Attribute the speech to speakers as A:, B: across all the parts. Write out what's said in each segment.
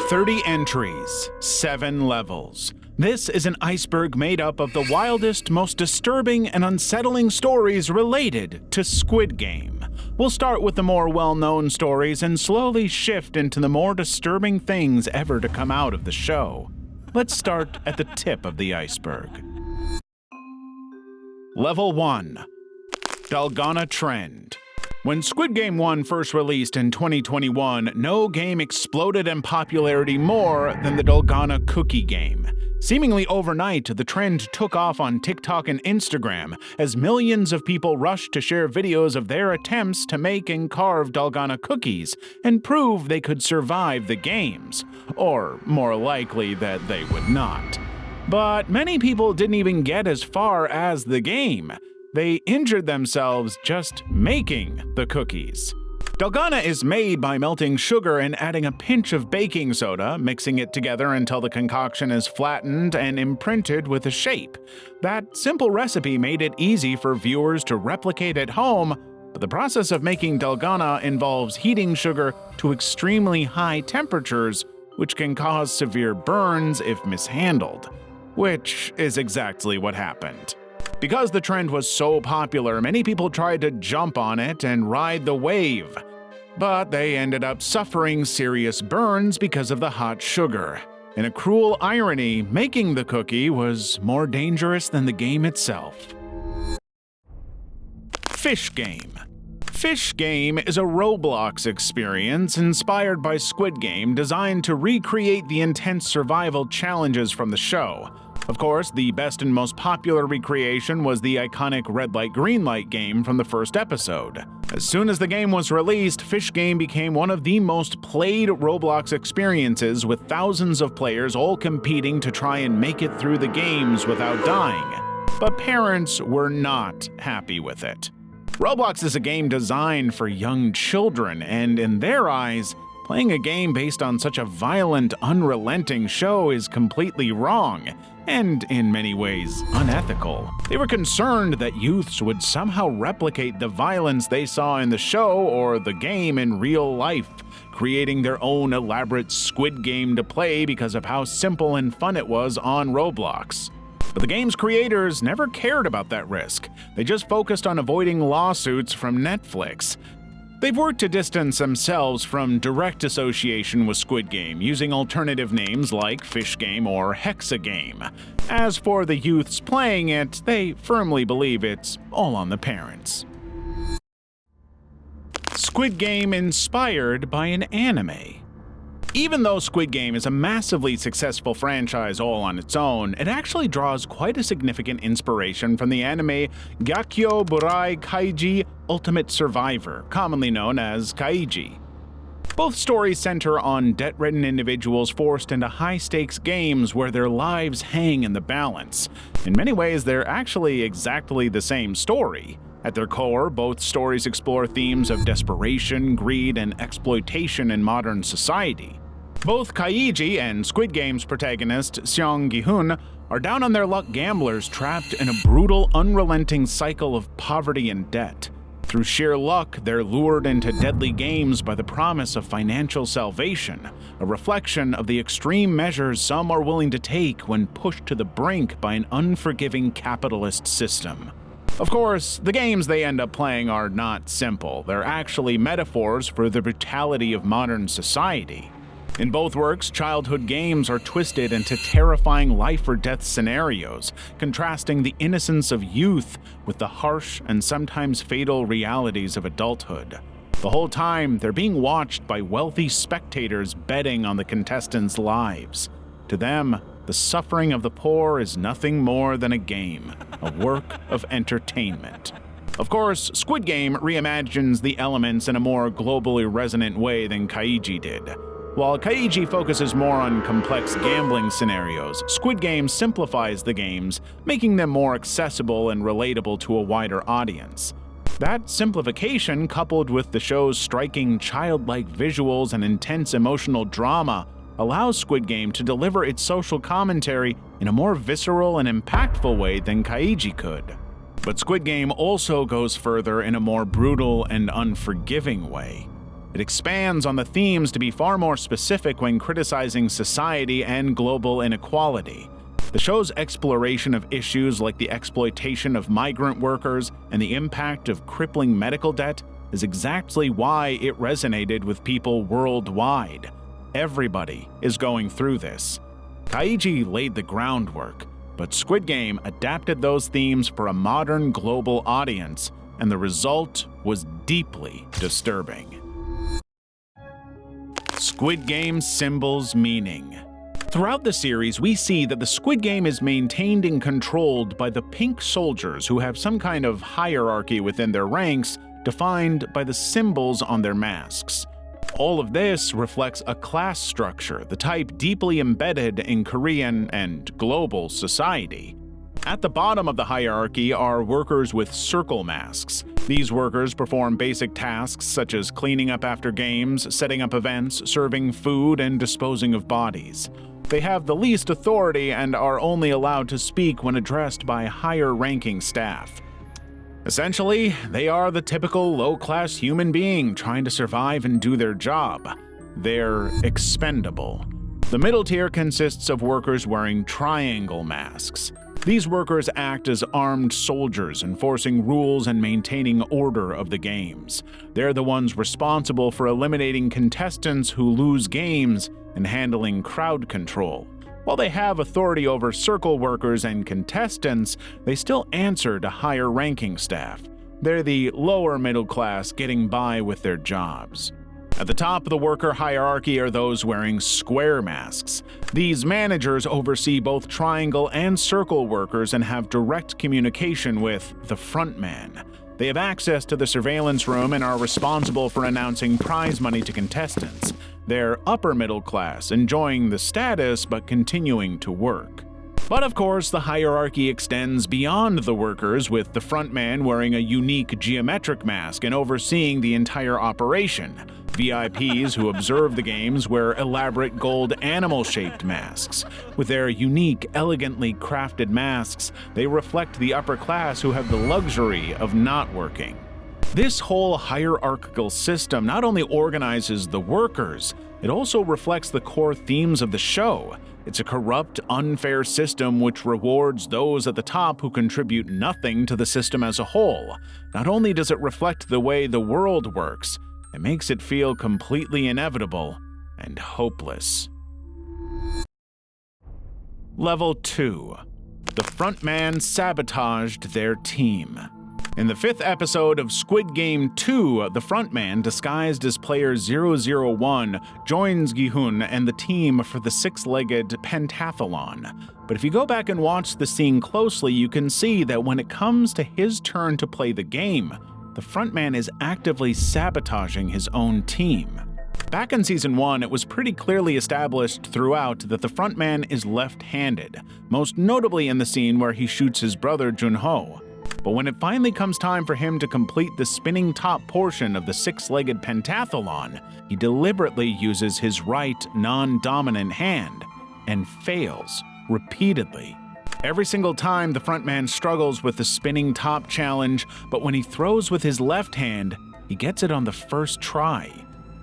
A: 30 entries, 7 levels. This is an iceberg made up of the wildest, most disturbing and unsettling stories related to Squid Game. We'll start with the more well-known stories and slowly shift into the more disturbing things ever to come out of the show. Let's start at the tip of the iceberg. Level 1. Dalgona Trend. When Squid Game 1 first released in 2021, no game exploded in popularity more than the Dalgona cookie game. Seemingly overnight, the trend took off on TikTok and Instagram as millions of people rushed to share videos of their attempts to make and carve Dalgona cookies and prove they could survive the games, or more likely that they would not. But many people didn't even get as far as the game. They injured themselves just making the cookies. Dalgona is made by melting sugar and adding a pinch of baking soda, mixing it together until the concoction is flattened and imprinted with a shape. That simple recipe made it easy for viewers to replicate at home, but the process of making Dalgona involves heating sugar to extremely high temperatures, which can cause severe burns if mishandled. Which is exactly what happened. Because the trend was so popular, many people tried to jump on it and ride the wave. But they ended up suffering serious burns because of the hot sugar. In a cruel irony, making the cookie was more dangerous than the game itself. Fish Game. Fish Game is a Roblox experience inspired by Squid Game designed to recreate the intense survival challenges from the show. Of course, the best and most popular recreation was the iconic red light green light game from the first episode. As soon as the game was released, Fish Game became one of the most played Roblox experiences, with thousands of players all competing to try and make it through the games without dying. But parents were not happy with it. Roblox is a game designed for young children, and in their eyes, playing a game based on such a violent, unrelenting show is completely wrong, and in many ways unethical. They were concerned that youths would somehow replicate the violence they saw in the show or the game in real life, creating their own elaborate Squid Game to play because of how simple and fun it was on Roblox. But the game's creators never cared about that risk. They just focused on avoiding lawsuits from Netflix. They've worked to distance themselves from direct association with Squid Game, using alternative names like Fish Game or Hexa Game. As for the youths playing it, they firmly believe it's all on the parents. Squid Game inspired by an anime. Even though Squid Game is a massively successful franchise all on its own, it actually draws quite a significant inspiration from the anime Gakkyou Burai Kaiji Ultimate Survivor, commonly known as Kaiji. Both stories center on debt-ridden individuals forced into high-stakes games where their lives hang in the balance. In many ways, they're actually exactly the same story. At their core, both stories explore themes of desperation, greed, and exploitation in modern society. Both Kaiji and Squid Game's protagonist, Gi-hun, are down-on-their-luck gamblers trapped in a brutal, unrelenting cycle of poverty and debt. Through sheer luck, they're lured into deadly games by the promise of financial salvation, a reflection of the extreme measures some are willing to take when pushed to the brink by an unforgiving capitalist system. Of course, the games they end up playing are not simple. They're actually metaphors for the brutality of modern society. In both works, childhood games are twisted into terrifying life-or-death scenarios, contrasting the innocence of youth with the harsh and sometimes fatal realities of adulthood. The whole time, they're being watched by wealthy spectators betting on the contestants' lives. To them, the suffering of the poor is nothing more than a game, a work of entertainment. Of course, Squid Game reimagines the elements in a more globally resonant way than Kaiji did. While Kaiji focuses more on complex gambling scenarios, Squid Game simplifies the games, making them more accessible and relatable to a wider audience. That simplification, coupled with the show's striking childlike visuals and intense emotional drama, allows Squid Game to deliver its social commentary in a more visceral and impactful way than Kaiji could. But Squid Game also goes further in a more brutal and unforgiving way. It expands on the themes to be far more specific when criticizing society and global inequality. The show's exploration of issues like the exploitation of migrant workers and the impact of crippling medical debt is exactly why it resonated with people worldwide. Everybody is going through this. Kaiji laid the groundwork, but Squid Game adapted those themes for a modern global audience, and the result was deeply disturbing. Squid Game symbols meaning. Throughout the series, we see that the Squid Game is maintained and controlled by the pink soldiers who have some kind of hierarchy within their ranks, defined by the symbols on their masks. All of this reflects a class structure, the type deeply embedded in Korean and global society. At the bottom of the hierarchy are workers with circle masks. These workers perform basic tasks such as cleaning up after games, setting up events, serving food, and disposing of bodies. They have the least authority and are only allowed to speak when addressed by higher-ranking staff. Essentially, they are the typical low-class human being trying to survive and do their job. They're expendable. The middle tier consists of workers wearing triangle masks. These workers act as armed soldiers, enforcing rules and maintaining order of the games. They're the ones responsible for eliminating contestants who lose games and handling crowd control. While they have authority over circle workers and contestants, they still answer to higher-ranking staff. They're the lower middle class getting by with their jobs. At the top of the worker hierarchy are those wearing square masks. These managers oversee both triangle and circle workers and have direct communication with the frontman. They have access to the surveillance room and are responsible for announcing prize money to contestants. They're upper middle class, enjoying the status but continuing to work. But of course, the hierarchy extends beyond the workers, with the frontman wearing a unique geometric mask and overseeing the entire operation. VIPs who observe the games wear elaborate gold animal-shaped masks. With their unique, elegantly crafted masks, they reflect the upper class who have the luxury of not working. This whole hierarchical system not only organizes the workers, it also reflects the core themes of the show. It's a corrupt, unfair system which rewards those at the top who contribute nothing to the system as a whole. Not only does it reflect the way the world works, it makes it feel completely inevitable and hopeless. Level 2. The frontman sabotaged their team. In the 5th episode of Squid Game 2, the frontman, disguised as player 001, joins Gi-hun and the team for the six-legged pentathlon. But if you go back and watch the scene closely, you can see that when it comes to his turn to play the game, the frontman is actively sabotaging his own team. Back in Season 1, it was pretty clearly established throughout that the frontman is left-handed, most notably in the scene where he shoots his brother Jun-ho. But when it finally comes time for him to complete the spinning top portion of the six-legged pentathlon, he deliberately uses his right non-dominant hand and fails repeatedly. Every single time the frontman struggles with the spinning top challenge, but when he throws with his left hand, he gets it on the first try.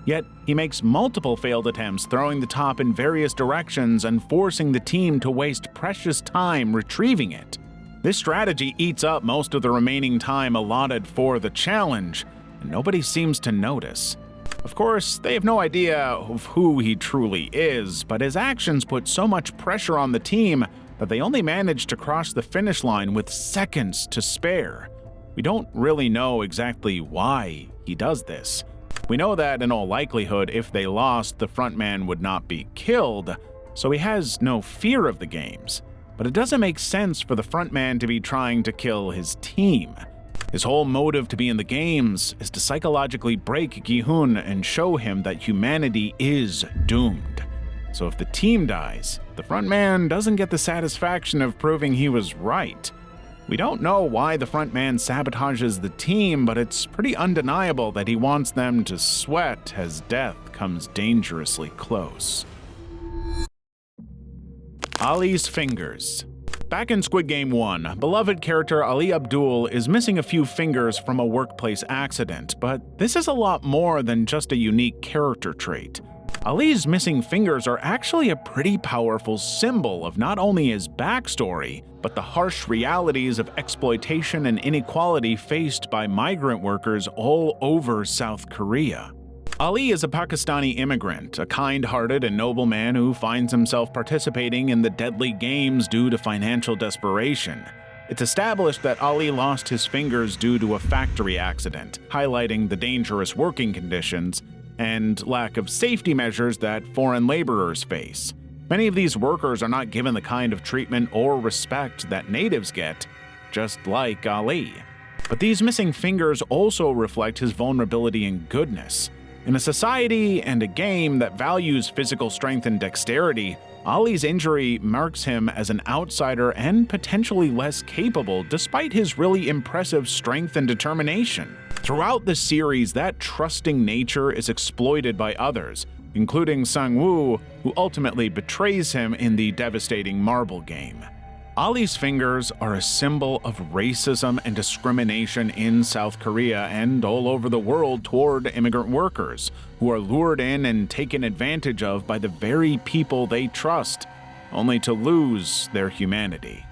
A: Yet, he makes multiple failed attempts throwing the top in various directions and forcing the team to waste precious time retrieving it. This strategy eats up most of the remaining time allotted for the challenge, and nobody seems to notice. Of course, they have no idea of who he truly is, but his actions put so much pressure on the team that they only managed to cross the finish line with seconds to spare. We don't really know exactly why he does this. We know that in all likelihood, if they lost, the frontman would not be killed, so he has no fear of the games. But it doesn't make sense for the frontman to be trying to kill his team. His whole motive to be in the games is to psychologically break Gi-hun and show him that humanity is doomed. So if the team dies, the frontman doesn't get the satisfaction of proving he was right. We don't know why the frontman sabotages the team, but it's pretty undeniable that he wants them to sweat as death comes dangerously close. Ali's fingers. Back in Squid Game 1, beloved character Ali Abdul is missing a few fingers from a workplace accident, but this is a lot more than just a unique character trait. Ali's missing fingers are actually a pretty powerful symbol of not only his backstory, but the harsh realities of exploitation and inequality faced by migrant workers all over South Korea. Ali is a Pakistani immigrant, a kind-hearted and noble man who finds himself participating in the deadly games due to financial desperation. It's established that Ali lost his fingers due to a factory accident, highlighting the dangerous working conditions and lack of safety measures that foreign laborers face. Many of these workers are not given the kind of treatment or respect that natives get, just like Ali. But these missing fingers also reflect his vulnerability and goodness. In a society and a game that values physical strength and dexterity, Ali's injury marks him as an outsider and potentially less capable despite his really impressive strength and determination. Throughout the series, that trusting nature is exploited by others, including Sang-woo, who ultimately betrays him in the devastating marble game. Ali's fingers are a symbol of racism and discrimination in South Korea and all over the world toward immigrant workers, who are lured in and taken advantage of by the very people they trust, only to lose their humanity.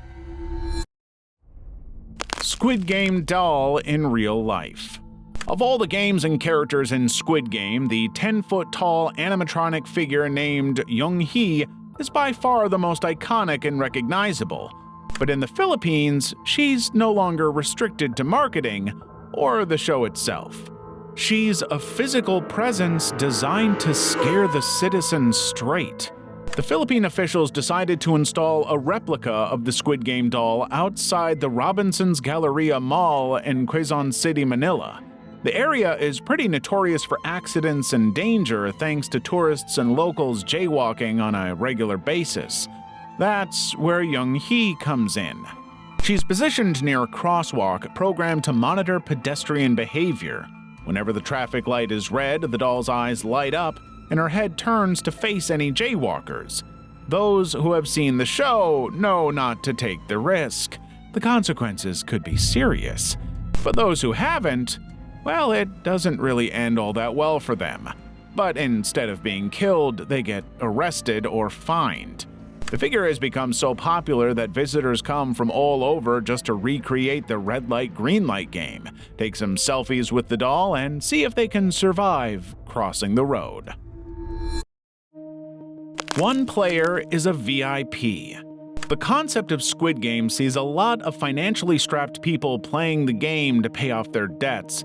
A: Squid Game doll in real life. Of all the games and characters in Squid Game, the 10-foot-tall animatronic figure named Young-hee is by far the most iconic and recognizable. But in the Philippines, she's no longer restricted to marketing or the show itself. She's a physical presence designed to scare the citizens straight. The Philippine officials decided to install a replica of the Squid Game doll outside the Robinson's Galleria Mall in Quezon City, Manila. The area is pretty notorious for accidents and danger thanks to tourists and locals jaywalking on a regular basis. That's where Young-hee comes in. She's positioned near a crosswalk programmed to monitor pedestrian behavior. Whenever the traffic light is red, the doll's eyes light up and her head turns to face any jaywalkers. Those who have seen the show know not to take the risk. The consequences could be serious. But those who haven't, well, it doesn't really end all that well for them. But instead of being killed, they get arrested or fined. The figure has become so popular that visitors come from all over just to recreate the red light, green light game, take some selfies with the doll, and see if they can survive crossing the road. One player is a VIP. The concept of Squid Game sees a lot of financially strapped people playing the game to pay off their debts,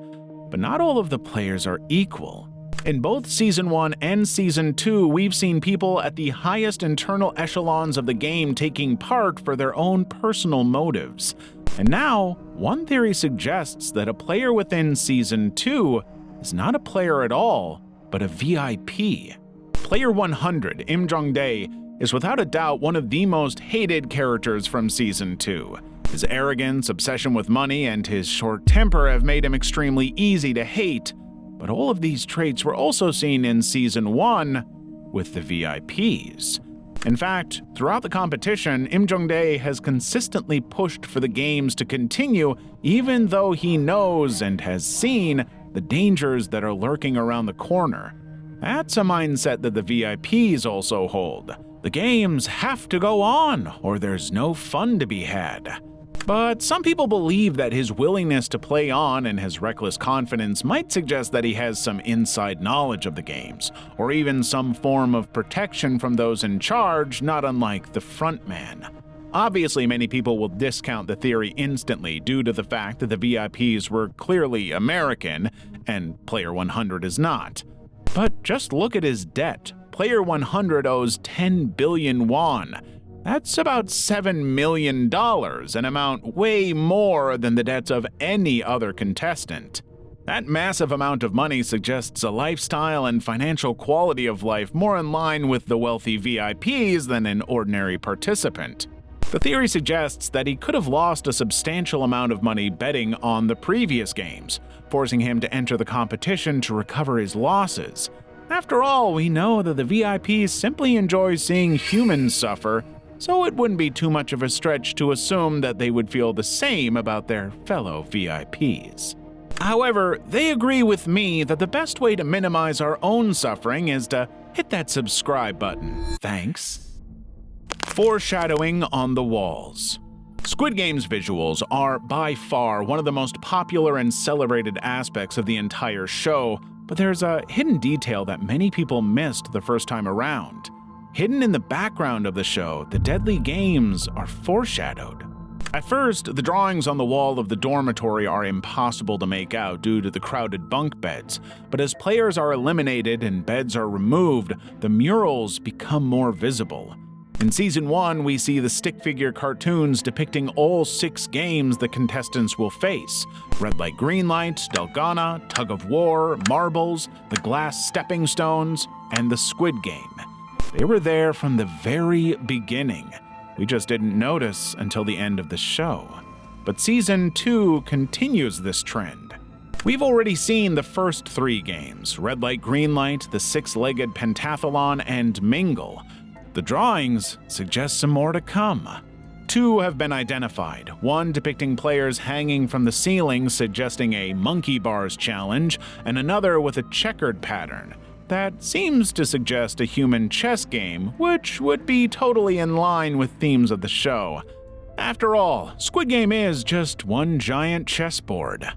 A: but not all of the players are equal. In both Season 1 and Season 2, we've seen people at the highest internal echelons of the game taking part for their own personal motives. And now, one theory suggests that a player within Season 2 is not a player at all, but a VIP. Player 100, Im Jong-dae, is without a doubt one of the most hated characters from Season 2. His arrogance, obsession with money, and his short temper have made him extremely easy to hate, but all of these traits were also seen in Season 1 with the VIPs. In fact, throughout the competition, Im Jong-dae has consistently pushed for the games to continue even though he knows and has seen the dangers that are lurking around the corner. That's a mindset that the VIPs also hold. The games have to go on, or there's no fun to be had. But some people believe that his willingness to play on and his reckless confidence might suggest that he has some inside knowledge of the games, or even some form of protection from those in charge, not unlike the frontman. Obviously, many people will discount the theory instantly due to the fact that the VIPs were clearly American, and Player 100 is not. But just look at his debt. Player 100 owes 10 billion won. That's about $7 million, an amount way more than the debts of any other contestant. That massive amount of money suggests a lifestyle and financial quality of life more in line with the wealthy VIPs than an ordinary participant. The theory suggests that he could have lost a substantial amount of money betting on the previous games, forcing him to enter the competition to recover his losses. After all, we know that the VIPs simply enjoy seeing humans suffer, so it wouldn't be too much of a stretch to assume that they would feel the same about their fellow VIPs. However, they agree with me that the best way to minimize our own suffering is to hit that subscribe button. Thanks. Foreshadowing on the walls. Squid Game's visuals are by far one of the most popular and celebrated aspects of the entire show, but there's a hidden detail that many people missed the first time around. Hidden in the background of the show, the deadly games are foreshadowed. At first, the drawings on the wall of the dormitory are impossible to make out due to the crowded bunk beds, but as players are eliminated and beds are removed, the murals become more visible. In Season 1, we see the stick figure cartoons depicting all 6 games the contestants will face: red light, green light, Dalgona, tug of war, marbles, the glass stepping stones, and the Squid Game. They were there from the very beginning. We just didn't notice until the end of the show. But Season 2 continues this trend. We've already seen the first 3 games: red light, green light, the 6-legged pentathlon, and mingle. The drawings suggest some more to come. 2 have been identified, one depicting players hanging from the ceiling suggesting a monkey bars challenge, and another with a checkered pattern. That seems to suggest a human chess game, which would be totally in line with themes of the show. After all, Squid Game is just one giant chessboard.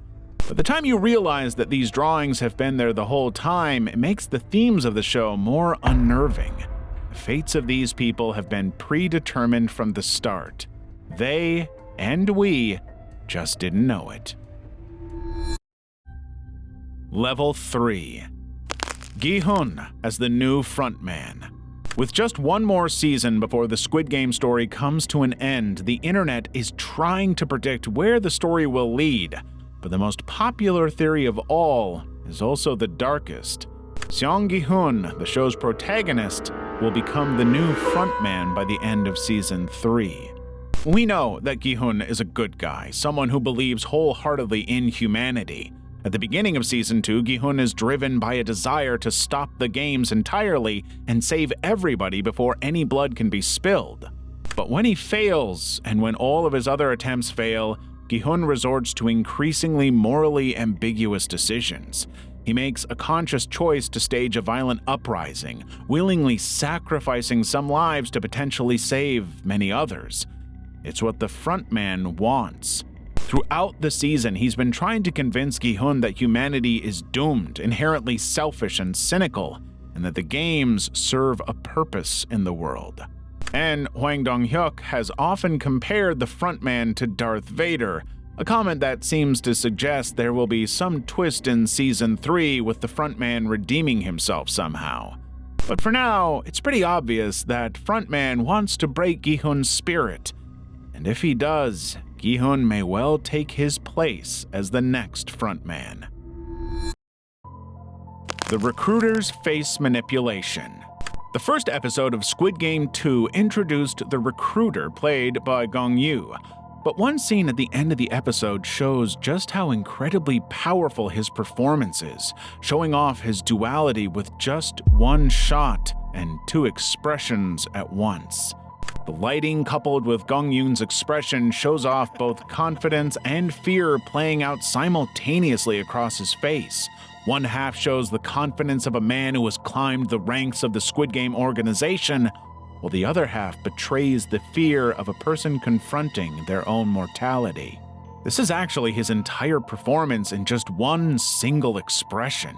A: By the time you realize that these drawings have been there the whole time, it makes the themes of the show more unnerving. The fates of these people have been predetermined from the start. They, and we, just didn't know it. Level 3. Gi-hun as the new frontman. With just one more season before the Squid Game story comes to an end, the internet is trying to predict where the story will lead. But the most popular theory of all is also the darkest. Gi-hun, the show's protagonist, will become the new frontman by the end of Season 3. We know that Gi-hun is a good guy, someone who believes wholeheartedly in humanity. At the beginning of Season 2, Gi-hun is driven by a desire to stop the games entirely and save everybody before any blood can be spilled. But when he fails, and when all of his other attempts fail, Gi-hun resorts to increasingly morally ambiguous decisions. He makes a conscious choice to stage a violent uprising, willingly sacrificing some lives to potentially save many others. It's what the frontman wants. Throughout the season, he's been trying to convince Gi-hun that humanity is doomed, inherently selfish and cynical, and that the games serve a purpose in the world. And Hwang Dong-hyuk has often compared the frontman to Darth Vader, a comment that seems to suggest there will be some twist in Season 3 with the frontman redeeming himself somehow. But for now, it's pretty obvious that frontman wants to break Gi-hun's spirit, and if he does, Gi-hun may well take his place as the next frontman. The recruiters face manipulation. The first episode of Squid Game 2 introduced the recruiter played by Gong-yoo, but one scene at the end of the episode shows just how incredibly powerful his performance is, showing off his duality with just one shot and 2 expressions at once. The lighting coupled with Gong-yoon's expression shows off both confidence and fear playing out simultaneously across his face. One half shows the confidence of a man who has climbed the ranks of the Squid Game organization, while the other half betrays the fear of a person confronting their own mortality. This is actually his entire performance in just one single expression.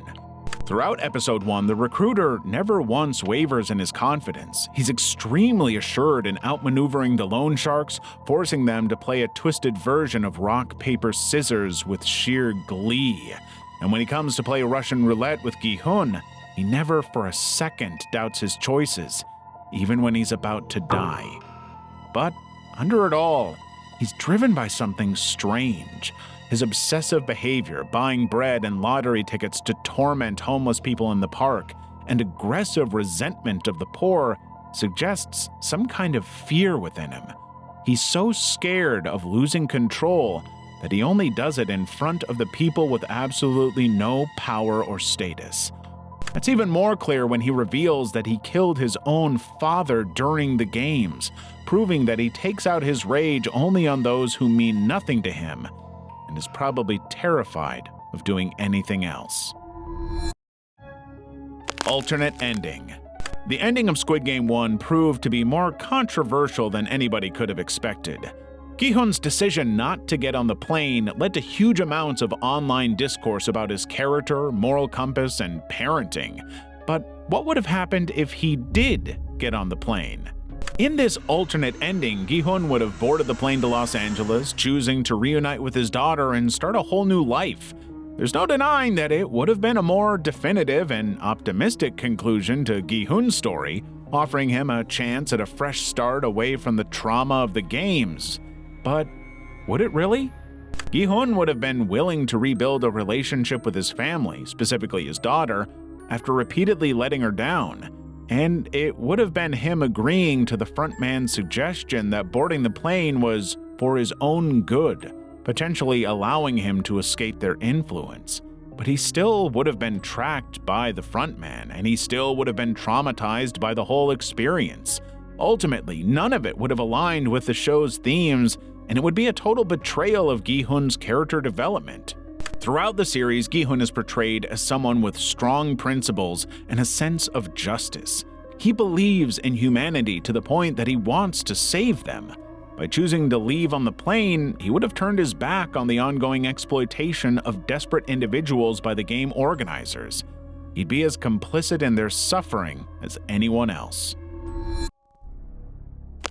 A: Throughout Episode 1, the recruiter never once wavers in his confidence. He's extremely assured in outmaneuvering the loan sharks, forcing them to play a twisted version of rock, paper, scissors with sheer glee. And when he comes to play Russian roulette with Gi-hun, he never for a second doubts his choices, even when he's about to die. But under it all, he's driven by something strange. His obsessive behavior, buying bread and lottery tickets to torment homeless people in the park, and aggressive resentment of the poor suggests some kind of fear within him. He's so scared of losing control that he only does it in front of the people with absolutely no power or status. That's even more clear when he reveals that he killed his own father during the games, proving that he takes out his rage only on those who mean nothing to him, and is probably terrified of doing anything else. Alternate ending. The ending of Squid Game 1 proved to be more controversial than anybody could have expected. Gi-hun's decision not to get on the plane led to huge amounts of online discourse about his character, moral compass, and parenting. But what would have happened if he did get on the plane? In this alternate ending, Gi-hun would have boarded the plane to Los Angeles, choosing to reunite with his daughter and start a whole new life. There's no denying that it would have been a more definitive and optimistic conclusion to Gi-hun's story, offering him a chance at a fresh start away from the trauma of the games. But would it really? Gi-hun would have been willing to rebuild a relationship with his family, specifically his daughter, after repeatedly letting her down. And it would have been him agreeing to the frontman's suggestion that boarding the plane was for his own good, potentially allowing him to escape their influence. But he still would have been tracked by the frontman, and he still would have been traumatized by the whole experience. Ultimately, none of it would have aligned with the show's themes, and it would be a total betrayal of Gi-hun's character development. Throughout the series, Gi-hun is portrayed as someone with strong principles and a sense of justice. He believes in humanity to the point that he wants to save them. By choosing to leave on the plane, he would have turned his back on the ongoing exploitation of desperate individuals by the game organizers. He'd be as complicit in their suffering as anyone else.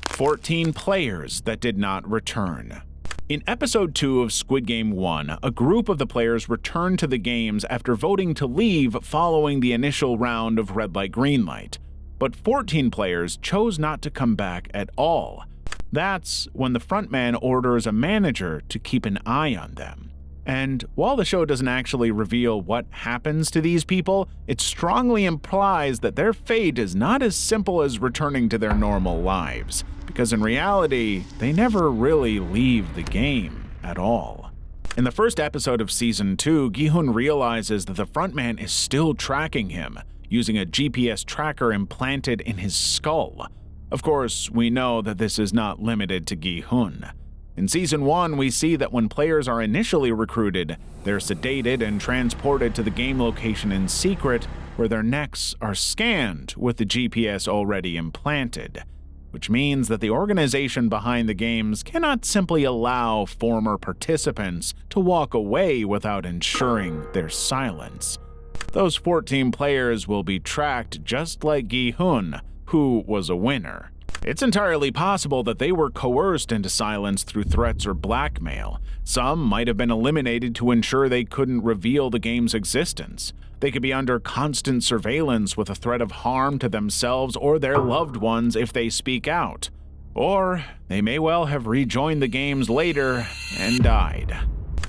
A: 14 players that did not return. In Episode 2 of Squid Game 1, a group of the players returned to the games after voting to leave following the initial round of red light, green light. But 14 players chose not to come back at all. That's when the frontman orders a manager to keep an eye on them. And while the show doesn't actually reveal what happens to these people, it strongly implies that their fate is not as simple as returning to their normal lives, because in reality, they never really leave the game at all. In the first episode of Season 2, Gi-hun realizes that the frontman is still tracking him, using a GPS tracker implanted in his skull. Of course, we know that this is not limited to Gi-hun. In Season 1, we see that when players are initially recruited, they're sedated and transported to the game location in secret, where their necks are scanned with the GPS already implanted, which means that the organization behind the games cannot simply allow former participants to walk away without ensuring their silence. Those 14 players will be tracked just like Gi-hun, who was a winner. It's entirely possible that they were coerced into silence through threats or blackmail. Some might have been eliminated to ensure they couldn't reveal the game's existence. They could be under constant surveillance with a threat of harm to themselves or their loved ones if they speak out. Or they may well have rejoined the games later and died.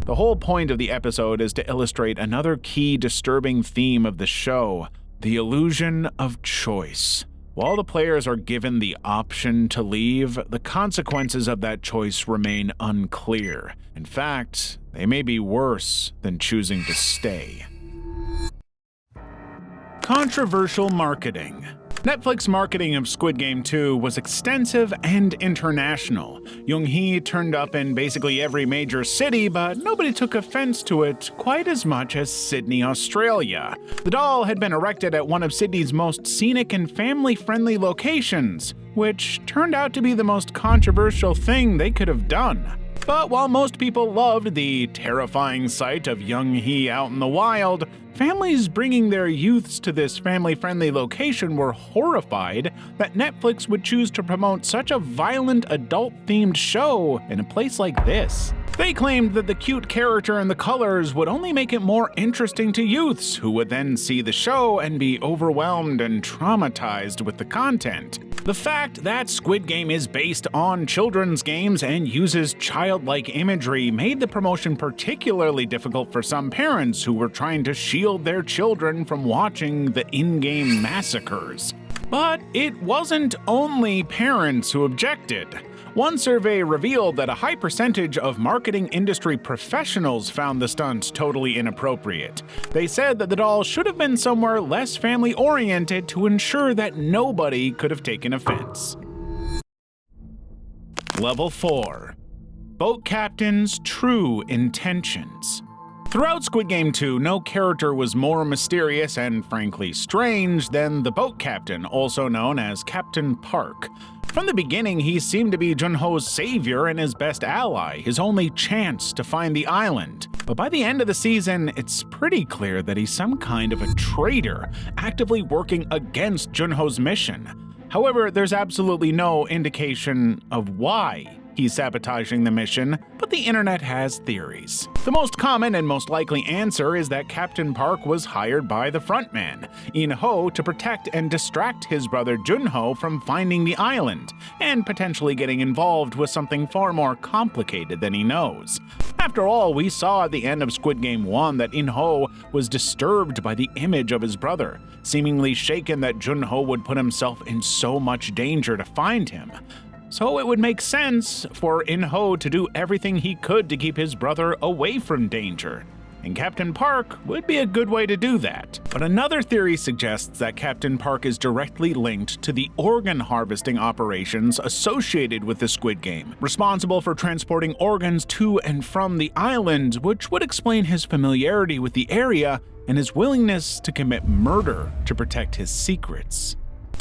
A: The whole point of the episode is to illustrate another key disturbing theme of the show: the illusion of choice. While the players are given the option to leave, the consequences of that choice remain unclear. In fact, they may be worse than choosing to stay. Controversial marketing. Netflix marketing of Squid Game 2 was extensive and international. Young-hee turned up in basically every major city, but nobody took offense to it quite as much as Sydney, Australia. The doll had been erected at one of Sydney's most scenic and family-friendly locations, which turned out to be the most controversial thing they could have done. But while most people loved the terrifying sight of Young-hee out in the wild, families bringing their youths to this family-friendly location were horrified that Netflix would choose to promote such a violent, adult-themed show in a place like this. They claimed that the cute character and the colors would only make it more interesting to youths, who would then see the show and be overwhelmed and traumatized with the content. The fact that Squid Game is based on children's games and uses childlike imagery made the promotion particularly difficult for some parents who were trying to shield their children from watching the in-game massacres. But it wasn't only parents who objected. One survey revealed that a high percentage of marketing industry professionals found the stunts totally inappropriate. They said that the doll should have been somewhere less family-oriented to ensure that nobody could have taken offense. Level 4. Boat Captain's True Intentions. Throughout Squid Game 2, no character was more mysterious and frankly strange than the boat captain, also known as Captain Park. From the beginning, he seemed to be Jun-ho's savior and his best ally, his only chance to find the island. But by the end of the season, it's pretty clear that he's some kind of a traitor, actively working against Jun-ho's mission. However, there's absolutely no indication of why he's sabotaging the mission, but the internet has theories. The most common and most likely answer is that Captain Park was hired by the frontman, In-ho, to protect and distract his brother Jun-ho from finding the island, and potentially getting involved with something far more complicated than he knows. After all, we saw at the end of Squid Game 1 that In-ho was disturbed by the image of his brother, seemingly shaken that Jun-ho would put himself in so much danger to find him. So it would make sense for In-ho to do everything he could to keep his brother away from danger. And Captain Park would be a good way to do that. But another theory suggests that Captain Park is directly linked to the organ harvesting operations associated with the Squid Game, responsible for transporting organs to and from the island, which would explain his familiarity with the area and his willingness to commit murder to protect his secrets.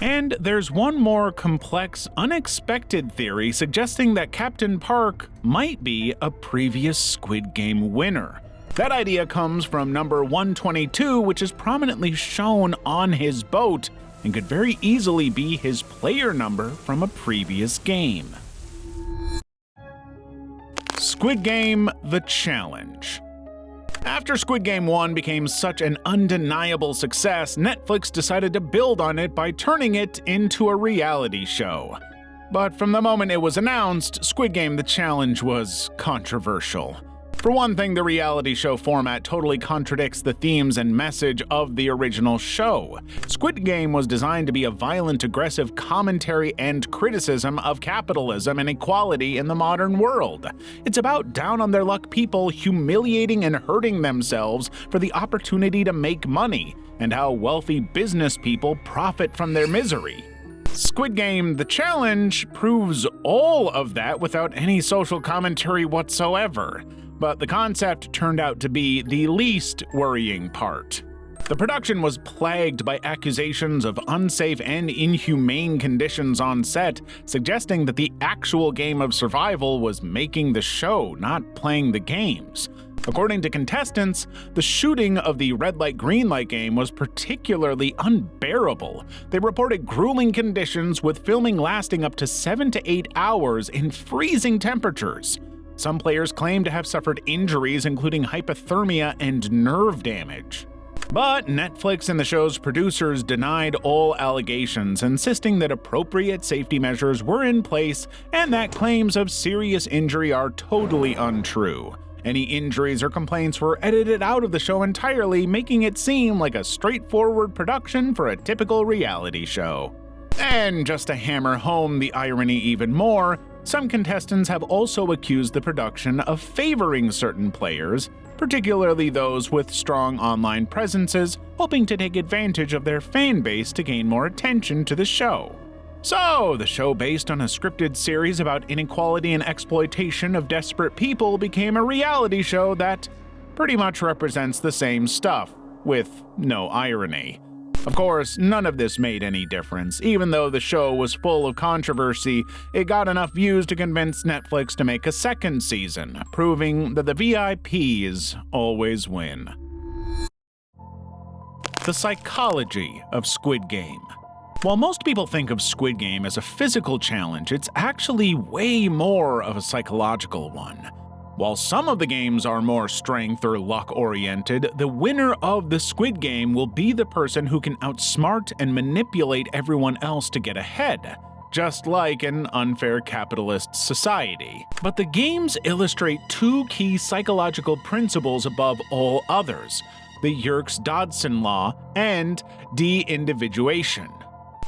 A: And there's one more complex, unexpected theory suggesting that Captain Park might be a previous Squid Game winner. That idea comes from number 122, which is prominently shown on his boat and could very easily be his player number from a previous game. Squid Game: The Challenge. After Squid Game 1 became such an undeniable success, Netflix decided to build on it by turning it into a reality show. But from the moment it was announced, Squid Game: The Challenge was controversial. For one thing, the reality show format totally contradicts the themes and message of the original show. Squid Game was designed to be a violent, aggressive commentary and criticism of capitalism and equality in the modern world. It's about down-on-their-luck people humiliating and hurting themselves for the opportunity to make money, and how wealthy business people profit from their misery. Squid Game: The Challenge proves all of that without any social commentary whatsoever. But the concept turned out to be the least worrying part. The production was plagued by accusations of unsafe and inhumane conditions on set, suggesting that the actual game of survival was making the show, not playing the games. According to contestants, the shooting of the red light green light game was particularly unbearable. They reported grueling conditions, with filming lasting up to 7 to 8 hours in freezing temperatures. Some players claim to have suffered injuries, including hypothermia and nerve damage. But Netflix and the show's producers denied all allegations, insisting that appropriate safety measures were in place and that claims of serious injury are totally untrue. Any injuries or complaints were edited out of the show entirely, making it seem like a straightforward production for a typical reality show. And just to hammer home the irony even more, some contestants have also accused the production of favoring certain players, particularly those with strong online presences, hoping to take advantage of their fan base to gain more attention to the show. So, the show based on a scripted series about inequality and exploitation of desperate people became a reality show that pretty much represents the same stuff, with no irony. Of course, none of this made any difference. Even though the show was full of controversy, it got enough views to convince Netflix to make a second season, proving that the VIPs always win. The psychology of Squid Game. While most people think of Squid Game as a physical challenge, it's actually way more of a psychological one. While some of the games are more strength or luck-oriented, the winner of the Squid Game will be the person who can outsmart and manipulate everyone else to get ahead, just like an unfair capitalist society. But the games illustrate two key psychological principles above all others: the Yerkes-Dodson law and de-individuation.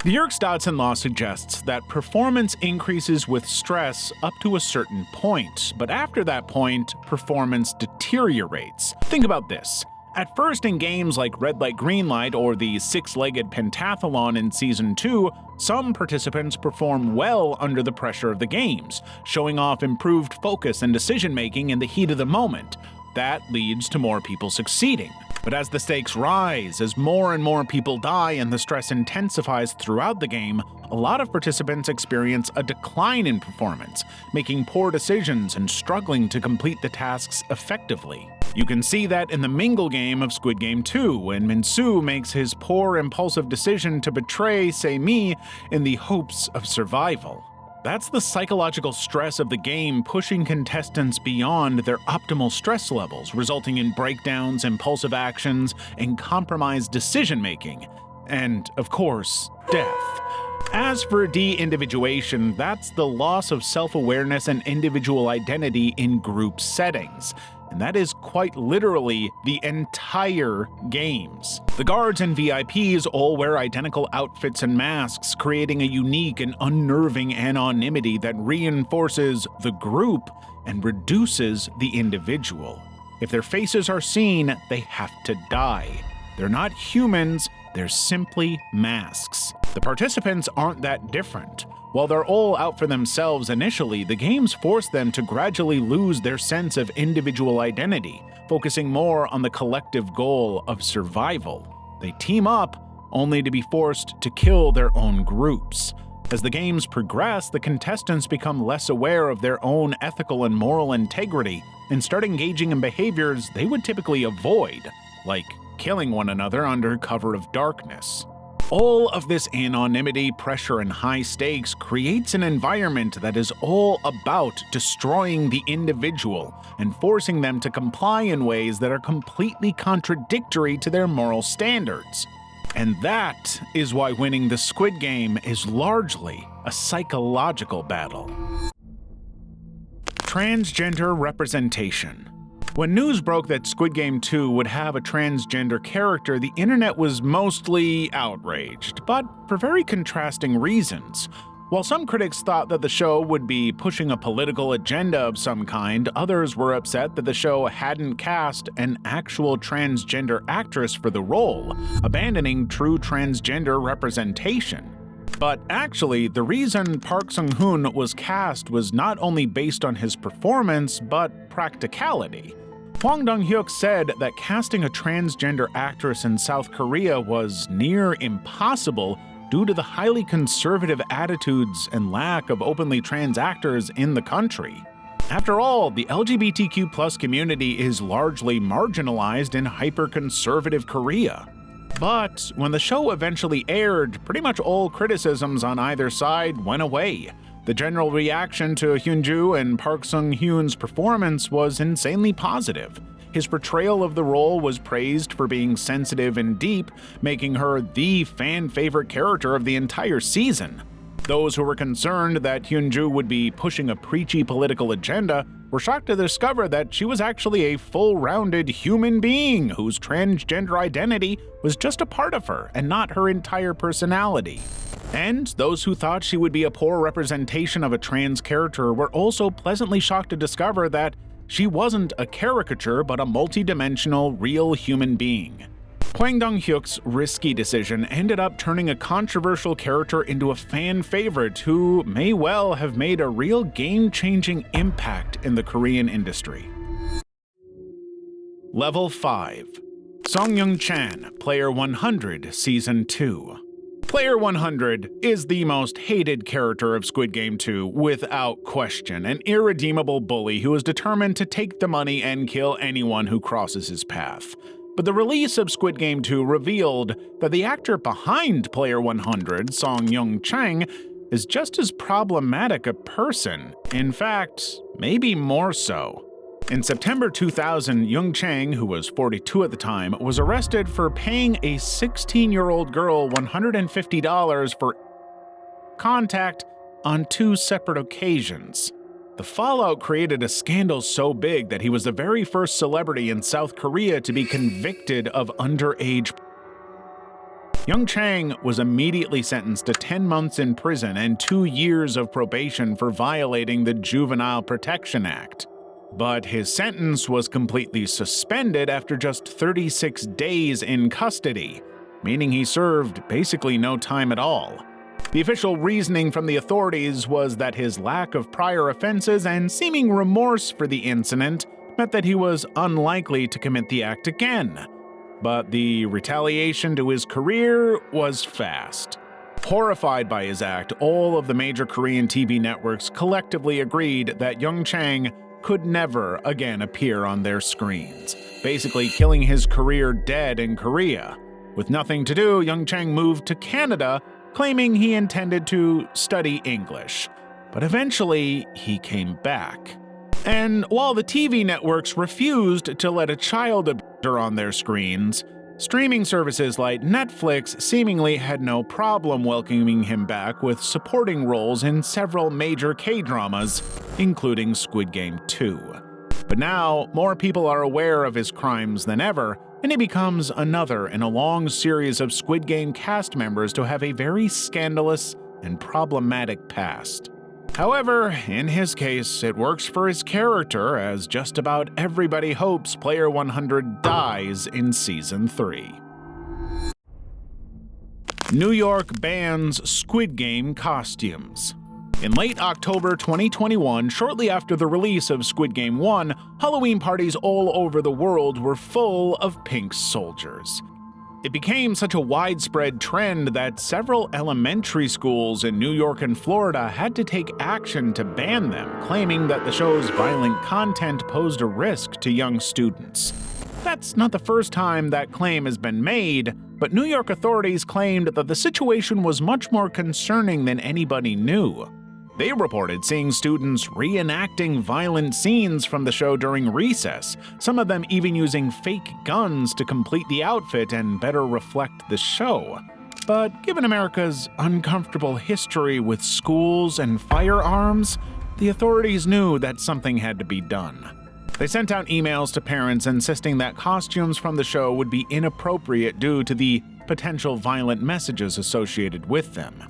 A: The Yerkes-Dodson law suggests that performance increases with stress up to a certain point, but after that point, performance deteriorates. Think about this. At first, in games like Red Light Green Light or the Six-Legged Pentathlon in Season 2, some participants perform well under the pressure of the games, showing off improved focus and decision-making in the heat of the moment. That leads to more people succeeding. But as the stakes rise, as more and more people die and the stress intensifies throughout the game, a lot of participants experience a decline in performance, making poor decisions and struggling to complete the tasks effectively. You can see that in the Mingle game of Squid Game 2, when Min-soo makes his poor impulsive decision to betray Se-mi in the hopes of survival. That's the psychological stress of the game pushing contestants beyond their optimal stress levels, resulting in breakdowns, impulsive actions, and compromised decision-making. And, of course, death. As for de-individuation, that's the loss of self-awareness and individual identity in group settings. And that is quite literally the entire games. The guards and VIPs all wear identical outfits and masks, creating a unique and unnerving anonymity that reinforces the group and reduces the individual. If their faces are seen, they have to die. They're not humans, they're simply masks. The participants aren't that different. While they're all out for themselves initially, the games force them to gradually lose their sense of individual identity, focusing more on the collective goal of survival. They team up, only to be forced to kill their own groups. As the games progress, the contestants become less aware of their own ethical and moral integrity and start engaging in behaviors they would typically avoid, like killing one another under cover of darkness. All of this anonymity, pressure, and high stakes creates an environment that is all about destroying the individual and forcing them to comply in ways that are completely contradictory to their moral standards. And that is why winning the Squid Game is largely a psychological battle. Transgender representation. When news broke that Squid Game 2 would have a transgender character, the internet was mostly outraged, but for very contrasting reasons. While some critics thought that the show would be pushing a political agenda of some kind, others were upset that the show hadn't cast an actual transgender actress for the role, abandoning true transgender representation. But actually, the reason Park Sung-hoon was cast was not only based on his performance, but practicality. Hwang Dong-hyuk said that casting a transgender actress in South Korea was near impossible due to the highly conservative attitudes and lack of openly trans actors in the country. After all, the LGBTQ+ community is largely marginalized in hyper-conservative Korea. But when the show eventually aired, pretty much all criticisms on either side went away. The general reaction to Hyunju and Park Sung-hoon's performance was insanely positive. His portrayal of the role was praised for being sensitive and deep, making her the fan-favorite character of the entire season. Those who were concerned that Hyunju would be pushing a preachy political agenda were shocked to discover that she was actually a full-rounded human being whose transgender identity was just a part of her and not her entire personality. And those who thought she would be a poor representation of a trans character were also pleasantly shocked to discover that she wasn't a caricature but a multi-dimensional, real human being. Hwang Dong-hyuk's risky decision ended up turning a controversial character into a fan favorite who may well have made a real game-changing impact in the Korean industry. Level 5. Song Young-chan, Player 100, Season 2. Player 100 is the most hated character of Squid Game 2 without question, an irredeemable bully who is determined to take the money and kill anyone who crosses his path. But the release of Squid Game 2 revealed that the actor behind Player 100, Song Young-chang, is just as problematic a person. In fact, maybe more so. In September 2000, Young-chang, who was 42 at the time, was arrested for paying a 16-year-old girl $150 for contact on 2 separate occasions. The fallout created a scandal so big that he was the very first celebrity in South Korea to be convicted of underage. Young Chang was immediately sentenced to 10 months in prison and 2 years of probation for violating the Juvenile Protection Act. But his sentence was completely suspended after just 36 days in custody, meaning he served basically no time at all. The official reasoning from the authorities was that his lack of prior offenses and seeming remorse for the incident meant that he was unlikely to commit the act again. But the retaliation to his career was fast. Horrified by his act, all of the major Korean TV networks collectively agreed that Young Chang could never again appear on their screens, basically killing his career dead in Korea. With nothing to do, Young Chang moved to Canada, claiming he intended to study English. But eventually, he came back. And while the TV networks refused to let a child appear on their screens, streaming services like Netflix seemingly had no problem welcoming him back with supporting roles in several major K-dramas, including Squid Game 2. But now, more people are aware of his crimes than ever, and he becomes another in a long series of Squid Game cast members to have a very scandalous and problematic past. However, in his case, it works for his character, as just about everybody hopes Player 100 dies in Season 3. New York bans Squid Game costumes. In late October 2021, shortly after the release of Squid Game 1, Halloween parties all over the world were full of pink soldiers. It became such a widespread trend that several elementary schools in New York and Florida had to take action to ban them, claiming that the show's violent content posed a risk to young students. That's not the first time that claim has been made, but New York authorities claimed that the situation was much more concerning than anybody knew. They reported seeing students reenacting violent scenes from the show during recess, some of them even using fake guns to complete the outfit and better reflect the show. But given America's uncomfortable history with schools and firearms, the authorities knew that something had to be done. They sent out emails to parents insisting that costumes from the show would be inappropriate due to the potential violent messages associated with them.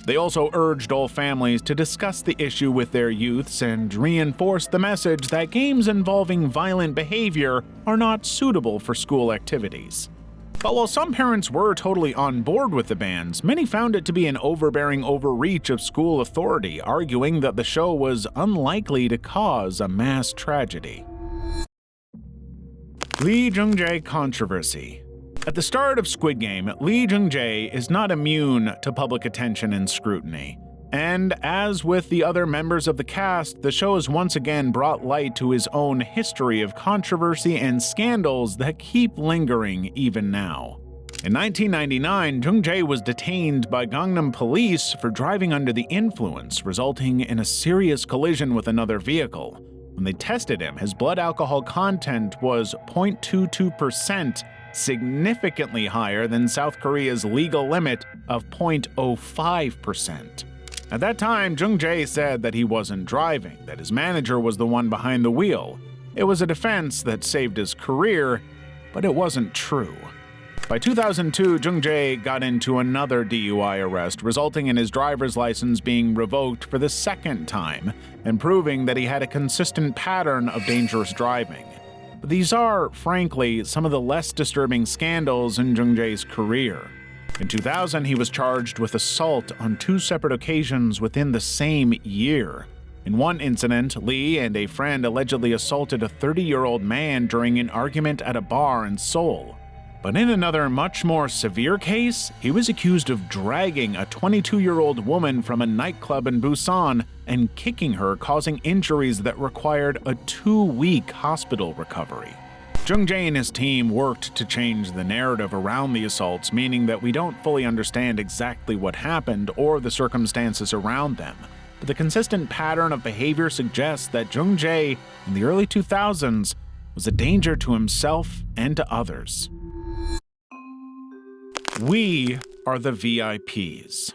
A: They also urged all families to discuss the issue with their youths and reinforce the message that games involving violent behavior are not suitable for school activities. But while some parents were totally on board with the bans, many found it to be an overbearing overreach of school authority, arguing that the show was unlikely to cause a mass tragedy. Lee Jung-jae controversy. At the start of Squid Game, Lee Jung-jae is not immune to public attention and scrutiny. And as with the other members of the cast, the show has once again brought light to his own history of controversy and scandals that keep lingering even now. In 1999, Jung-jae was detained by Gangnam police for driving under the influence, resulting in a serious collision with another vehicle. When they tested him, his blood alcohol content was 0.22%, significantly higher than South Korea's legal limit of 0.05%. At that time, Jung-jae said that he wasn't driving, that his manager was the one behind the wheel. It was a defense that saved his career, but it wasn't true. By 2002, Jung-jae got into another DUI arrest, resulting in his driver's license being revoked for the second time and proving that he had a consistent pattern of dangerous driving. But these are, frankly, some of the less disturbing scandals in Jung-jae's career. In 2000, he was charged with assault on 2 separate occasions within the same year. In one incident, Lee and a friend allegedly assaulted a 30-year-old man during an argument at a bar in Seoul. But in another, much more severe case, he was accused of dragging a 22-year-old woman from a nightclub in Busan and kicking her, causing injuries that required a 2-week hospital recovery. Jung-jae and his team worked to change the narrative around the assaults, meaning that we don't fully understand exactly what happened or the circumstances around them. But the consistent pattern of behavior suggests that Jung-jae, in the early 2000s, was a danger to himself and to others. We are the VIPs.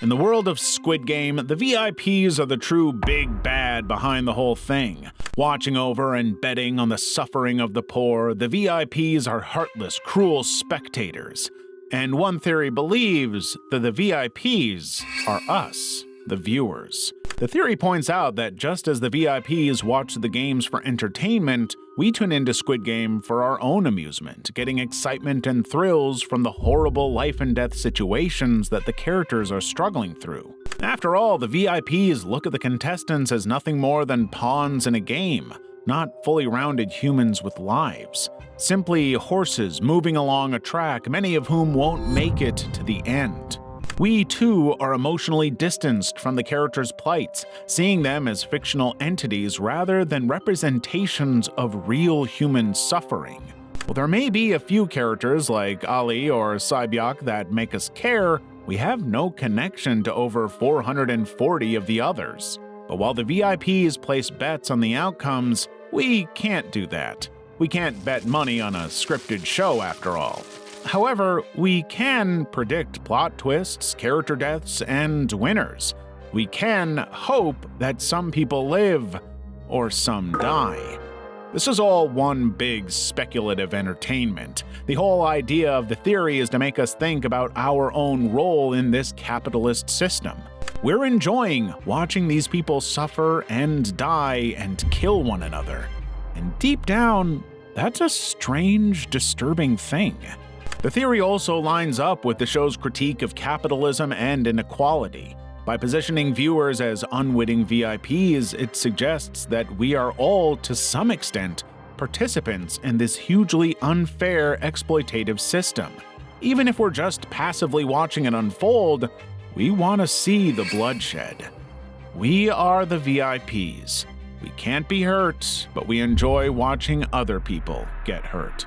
A: In the world of Squid Game, the VIPs are the true big bad behind the whole thing. Watching over and betting on the suffering of the poor, the VIPs are heartless, cruel spectators. And one theory believes that the VIPs are us, the viewers. The theory points out that just as the VIPs watch the games for entertainment, we tune into Squid Game for our own amusement, getting excitement and thrills from the horrible life and death situations that the characters are struggling through. After all, the VIPs look at the contestants as nothing more than pawns in a game, not fully rounded humans with lives. Simply horses moving along a track, many of whom won't make it to the end. We, too, are emotionally distanced from the characters' plights, seeing them as fictional entities rather than representations of real human suffering. While there may be a few characters like Ali or Saibyak that make us care, we have no connection to over 440 of the others. But while the VIPs place bets on the outcomes, we can't do that. We can't bet money on a scripted show, after all. However, we can predict plot twists, character deaths, and winners. We can hope that some people live, or some die. This is all one big speculative entertainment. The whole idea of the theory is to make us think about our own role in this capitalist system. We're enjoying watching these people suffer and die and kill one another. And deep down, that's a strange, disturbing thing. The theory also lines up with the show's critique of capitalism and inequality. By positioning viewers as unwitting VIPs, it suggests that we are all, to some extent, participants in this hugely unfair exploitative system. Even if we're just passively watching it unfold, we want to see the bloodshed. We are the VIPs. We can't be hurt, but we enjoy watching other people get hurt.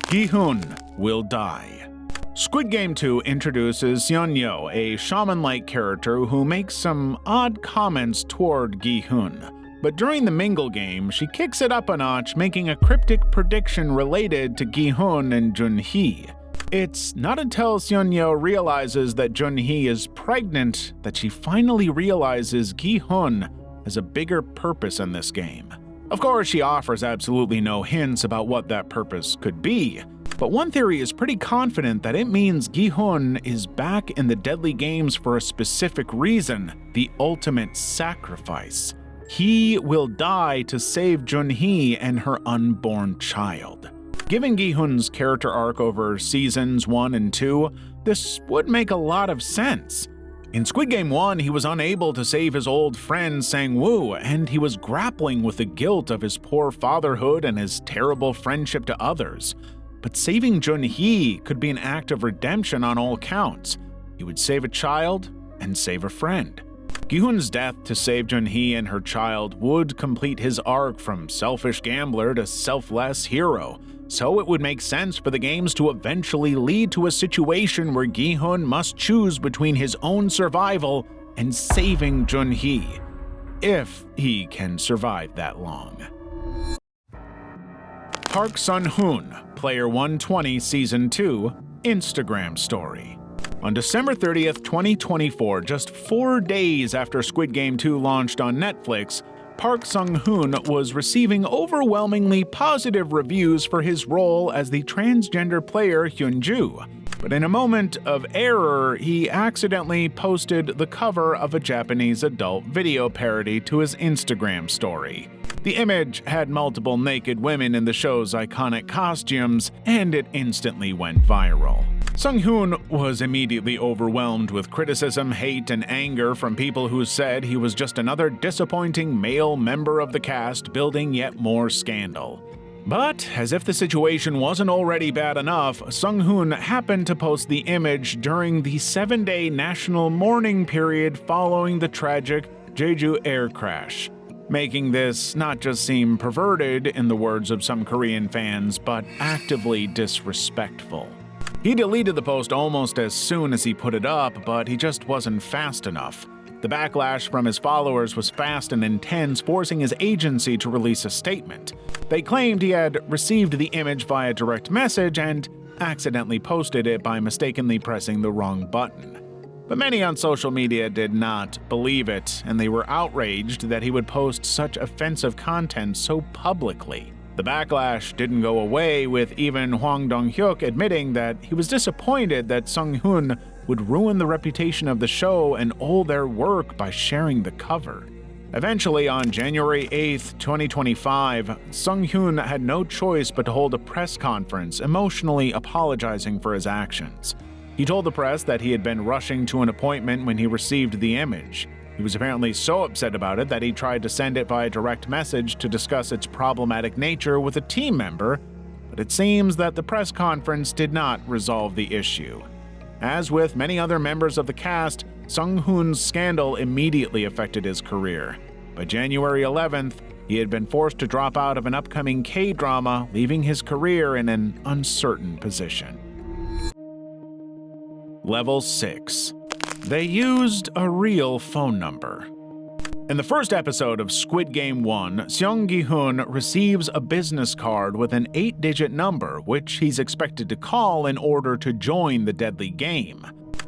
A: Gi-hun will die. Squid Game 2 introduces Yeon-yo, a shaman-like character who makes some odd comments toward Gi-hun. But during the Mingle game, she kicks it up a notch, making a cryptic prediction related to Gi-hun and Jun-hee. It's not until Yeon-yo realizes that Jun-hee is pregnant that she finally realizes Gi-hun has a bigger purpose in this game. Of course, she offers absolutely no hints about what that purpose could be, but one theory is pretty confident that it means Gi-hun is back in the deadly games for a specific reason: the ultimate sacrifice. He will die to save Jun-hee and her unborn child. Given Gi-hun's character arc over seasons 1 and 2, this would make a lot of sense. In Squid Game 1, he was unable to save his old friend Sang-woo, and he was grappling with the guilt of his poor fatherhood and his terrible friendship to others. But saving Jun-hee could be an act of redemption on all counts. He would save a child and save a friend. Gi-hun's death to save Jun-hee and her child would complete his arc from selfish gambler to selfless hero, so it would make sense for the games to eventually lead to a situation where Gi-hun must choose between his own survival and saving Jun-hee, if he can survive that long. Park Sun-hoon, Player 120 Season 2, Instagram Story. On December 30th, 2024, just 4 days after Squid Game 2 launched on Netflix, Park Sun-hoon was receiving overwhelmingly positive reviews for his role as the transgender player Hyunju. But in a moment of error, he accidentally posted the cover of a Japanese adult video parody to his Instagram story. The image had multiple naked women in the show's iconic costumes, and it instantly went viral. Sun-hoon was immediately overwhelmed with criticism, hate, and anger from people who said he was just another disappointing male member of the cast building yet more scandal. But, as if the situation wasn't already bad enough, Sun-hoon happened to post the image during the 7-day national mourning period following the tragic Jeju air crash, making this not just seem perverted, in the words of some Korean fans, but actively disrespectful. He deleted the post almost as soon as he put it up, but he just wasn't fast enough. The backlash from his followers was fast and intense, forcing his agency to release a statement. They claimed he had received the image via direct message and accidentally posted it by mistakenly pressing the wrong button. But many on social media did not believe it, and they were outraged that he would post such offensive content so publicly. The backlash didn't go away, with even Hwang Dong-hyuk admitting that he was disappointed that Sung-hyun would ruin the reputation of the show and all their work by sharing the cover. Eventually, on January 8, 2025, Sung-hyun had no choice but to hold a press conference, emotionally apologizing for his actions. He told the press that he had been rushing to an appointment when he received the image. He was apparently so upset about it that he tried to send it via direct message to discuss its problematic nature with a team member, but it seems that the press conference did not resolve the issue. As with many other members of the cast, Sung-hyun's scandal immediately affected his career. By January 11th, he had been forced to drop out of an upcoming K-drama, leaving his career in an uncertain position. Level 6. They used a real phone number. In the first episode of Squid Game 1, Gi-hun receives a business card with an 8-digit number, which he's expected to call in order to join the deadly game.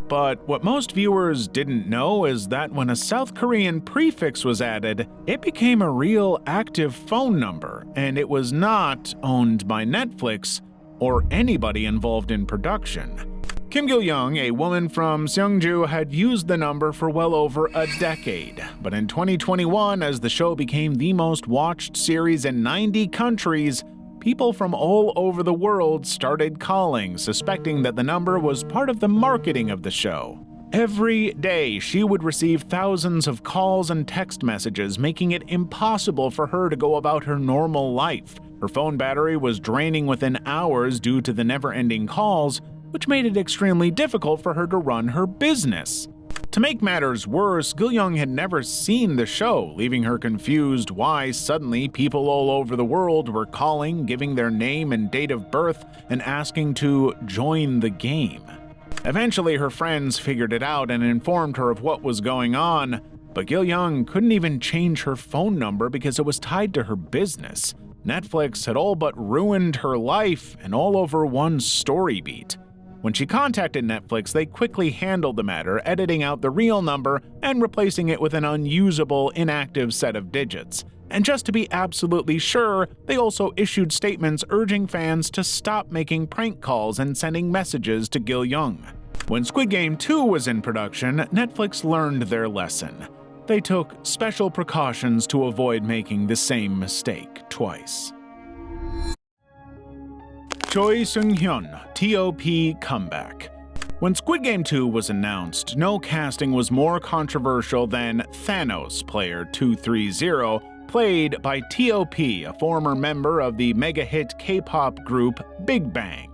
A: But what most viewers didn't know is that when a South Korean prefix was added, it became a real active phone number, and it was not owned by Netflix or anybody involved in production. Kim Gil-young, a woman from Seongju, had used the number for well over a decade. But in 2021, as the show became the most watched series in 90 countries, people from all over the world started calling, suspecting that the number was part of the marketing of the show. Every day, she would receive thousands of calls and text messages, making it impossible for her to go about her normal life. Her phone battery was draining within hours due to the never-ending calls, which made it extremely difficult for her to run her business. To make matters worse, Gil-young had never seen the show, leaving her confused why suddenly people all over the world were calling, giving their name and date of birth, and asking to join the game. Eventually, her friends figured it out and informed her of what was going on, but Gil-young couldn't even change her phone number because it was tied to her business. Netflix had all but ruined her life, and all over one story beat. When she contacted Netflix, they quickly handled the matter, editing out the real number and replacing it with an unusable, inactive set of digits. And just to be absolutely sure, they also issued statements urging fans to stop making prank calls and sending messages to Gil-young. When Squid Game 2 was in production, Netflix learned their lesson. They took special precautions to avoid making the same mistake twice. Choi Seung-hyun, T.O.P. comeback. When Squid Game 2 was announced, no casting was more controversial than Thanos player 230, played by T.O.P., a former member of the mega-hit K-pop group Big Bang.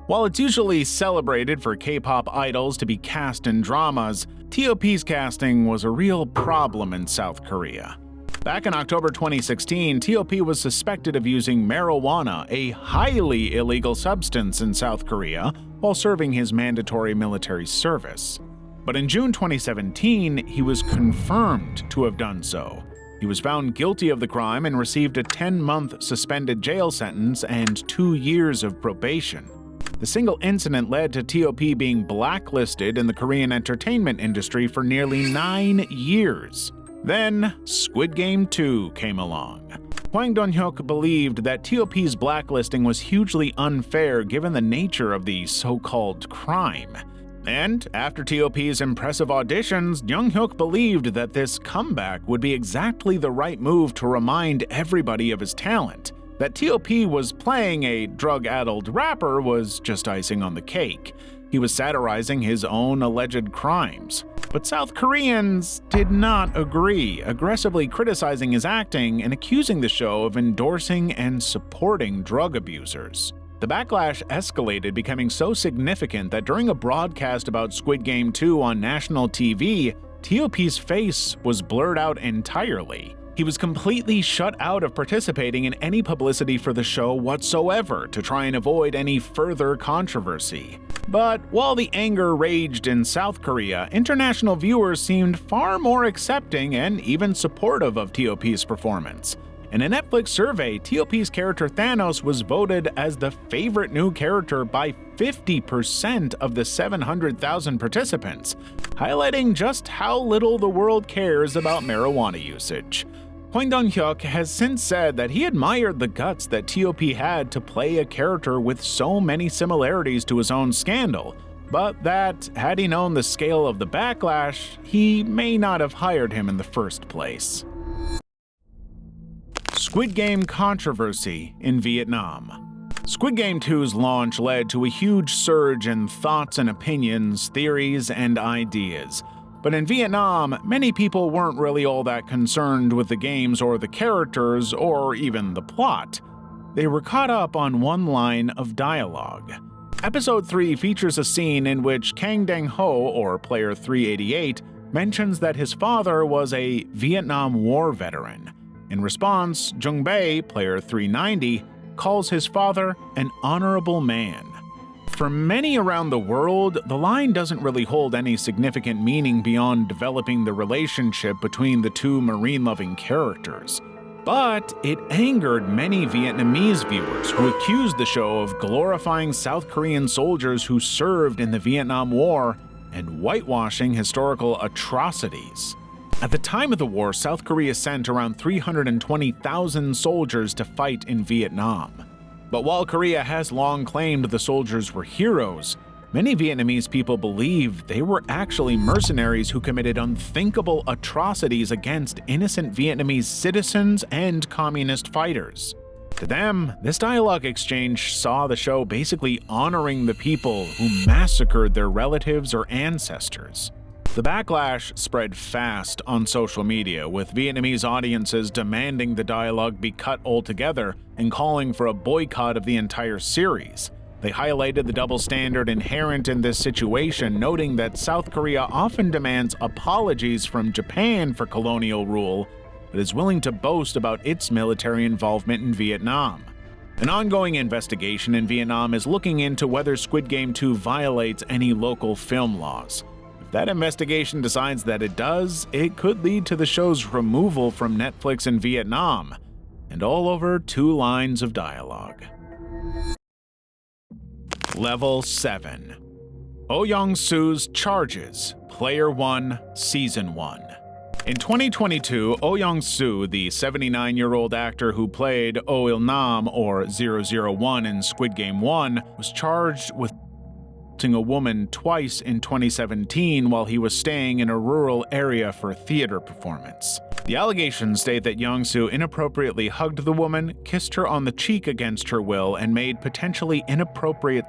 A: While it's usually celebrated for K-pop idols to be cast in dramas, T.O.P.'s casting was a real problem in South Korea. Back in October 2016, T.O.P. was suspected of using marijuana, a highly illegal substance in South Korea, while serving his mandatory military service. But in June 2017, he was confirmed to have done so. He was found guilty of the crime and received a 10-month suspended jail sentence and 2 years of probation. The single incident led to T.O.P. being blacklisted in the Korean entertainment industry for nearly 9 years. Then, Squid Game 2 came along. Hwang Dong-hyuk believed that T.O.P.'s blacklisting was hugely unfair given the nature of the so-called crime. And after T.O.P.'s impressive auditions, Dong-hyuk believed that this comeback would be exactly the right move to remind everybody of his talent. That T.O.P. was playing a drug-addled rapper was just icing on the cake. He was satirizing his own alleged crimes. But South Koreans did not agree, aggressively criticizing his acting and accusing the show of endorsing and supporting drug abusers. The backlash escalated, becoming so significant that during a broadcast about Squid Game 2 on national TV, T.O.P.'s face was blurred out entirely. He was completely shut out of participating in any publicity for the show whatsoever to try and avoid any further controversy. But while the anger raged in South Korea, international viewers seemed far more accepting and even supportive of T.O.P.'s performance. In a Netflix survey, T.O.P.'s character Thanos was voted as the favorite new character by 50% of the 700,000 participants, highlighting just how little the world cares about marijuana usage. Hwang Dong-hyuk has since said that he admired the guts that T.O.P had to play a character with so many similarities to his own scandal, but that, had he known the scale of the backlash, he may not have hired him in the first place. Squid Game controversy in Vietnam. Squid Game 2's launch led to a huge surge in thoughts and opinions, theories, and ideas. But in Vietnam, many people weren't really all that concerned with the games or the characters or even the plot. They were caught up on one line of dialogue. Episode 3 features a scene in which Kang Dang-ho, or Player 388, mentions that his father was a Vietnam War veteran. In response, Jung-bae, Player 390, calls his father an honorable man. For many around the world, the line doesn't really hold any significant meaning beyond developing the relationship between the two marine-loving characters. But it angered many Vietnamese viewers who accused the show of glorifying South Korean soldiers who served in the Vietnam War and whitewashing historical atrocities. At the time of the war, South Korea sent around 320,000 soldiers to fight in Vietnam. But while Korea has long claimed the soldiers were heroes, many Vietnamese people believe they were actually mercenaries who committed unthinkable atrocities against innocent Vietnamese citizens and communist fighters. To them, this dialogue exchange saw the show basically honoring the people who massacred their relatives or ancestors. The backlash spread fast on social media, with Vietnamese audiences demanding the dialogue be cut altogether and calling for a boycott of the entire series. They highlighted the double standard inherent in this situation, noting that South Korea often demands apologies from Japan for colonial rule, but is willing to boast about its military involvement in Vietnam. An ongoing investigation in Vietnam is looking into whether Squid Game 2 violates any local film laws. That investigation decides that it does, it could lead to the show's removal from Netflix in Vietnam, and all over 2 lines of dialogue. Level 7. Oh Young-soo's Charges, Player 1, Season 1. In 2022, Oh Young-soo, the 79-year-old actor who played Oh Il-nam, or 001 in Squid Game 1, was charged with a woman twice in 2017 while he was staying in a rural area for a theater performance. The allegations state that Young-soo inappropriately hugged the woman, kissed her on the cheek against her will, and made potentially inappropriate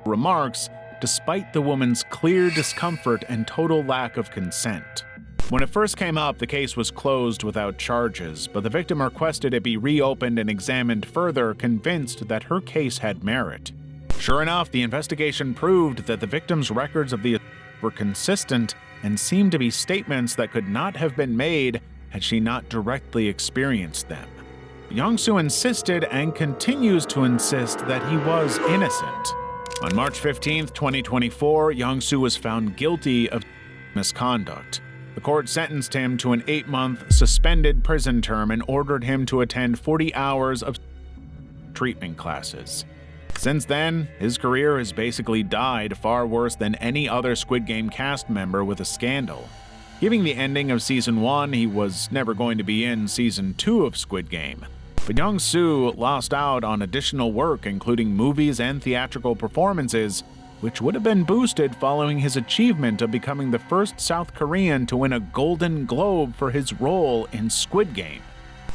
A: remarks despite the woman's clear discomfort and total lack of consent. When it first came up, the case was closed without charges, but the victim requested it be reopened and examined further, convinced that her case had merit. Sure enough, the investigation proved that the victim's records of the were consistent and seemed to be statements that could not have been made had she not directly experienced them. Young-soo insisted and continues to insist that he was innocent. On March 15, 2024, Young-soo was found guilty of misconduct. The court sentenced him to an 8-month suspended prison term and ordered him to attend 40 hours of treatment classes. Since then, his career has basically died far worse than any other Squid Game cast member with a scandal. Given the ending of Season 1, he was never going to be in Season 2 of Squid Game. But Young-soo lost out on additional work, including movies and theatrical performances, which would have been boosted following his achievement of becoming the first South Korean to win a Golden Globe for his role in Squid Game.